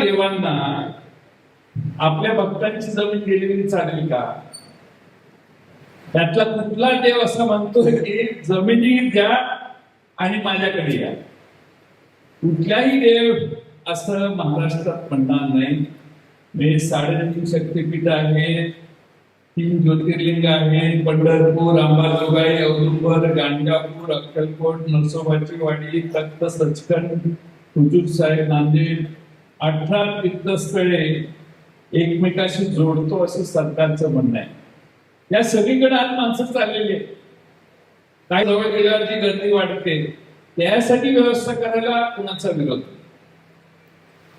देवांना आपल्या भक्तांची जमीन गेलेली चालेल का? त्यातला कुठला देव असं म्हणतो की जमिनी द्या आणि माझ्याकडे या? कुठलाही देव असं महाराष्ट्रात म्हणणार नाही. 3.5 शक्तीपीठ आहेत, 3 ज्योतिर्लिंग आहेत, पंढरपूर, अंबाजोगाई, औदुंबर, गाणगापूर, अक्कलकोट, नरसोबाची वाडी, तख्त सचखंड, हुजूर साहेब, नांदेड, 18 तीर्थस्थळे एकमेकाशी जोडतो असं सरकारचं म्हणणं आहे. या सगळीकडे आज माणसं चाललेली आहेत. काय जवळ गेल्यावरची गर्दी वाढते, त्यासाठी व्यवस्था करायला कुणाचा विरोध?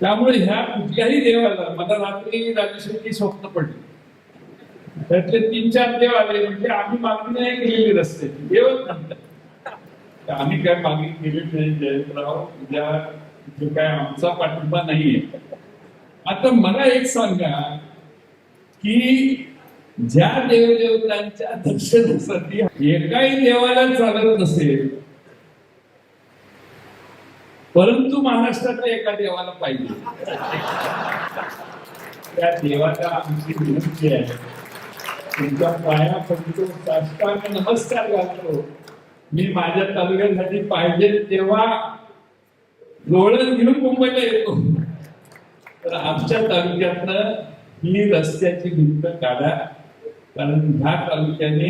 त्यामुळे ह्या कुठल्याही देवाला, मला रात्री राजेश्वरी स्वप्न पडले, त्यातले 3-4 देव आले. म्हणजे आम्ही मागणी नाही केलेली रस्ते, देवच म्हणतात. आम्ही काय मागणी केलेली नाही जयंतराव, उद्या जो काय आमचा पाठिंबा नाहीये. आता मला एक सांगा की ज्या देवदेवतांच्या दर्शनासाठी एकाही देवाला चालत नसेल, परंतु महाराष्ट्रातल्या एका देवाला पाहिजे, त्या देवाला आमची विनंती आहे, तुमच्या पाया पडतो, साष्टांग नमस्कार घालतो. मी माझ्या तालुक्यासाठी पाहिजे तेव्हा लोळण घेऊन मुंबईला येतो. तर आमच्या तालुक्यातनं ही रस्त्याची भिंत काढा, कारण ह्या तालुक्याने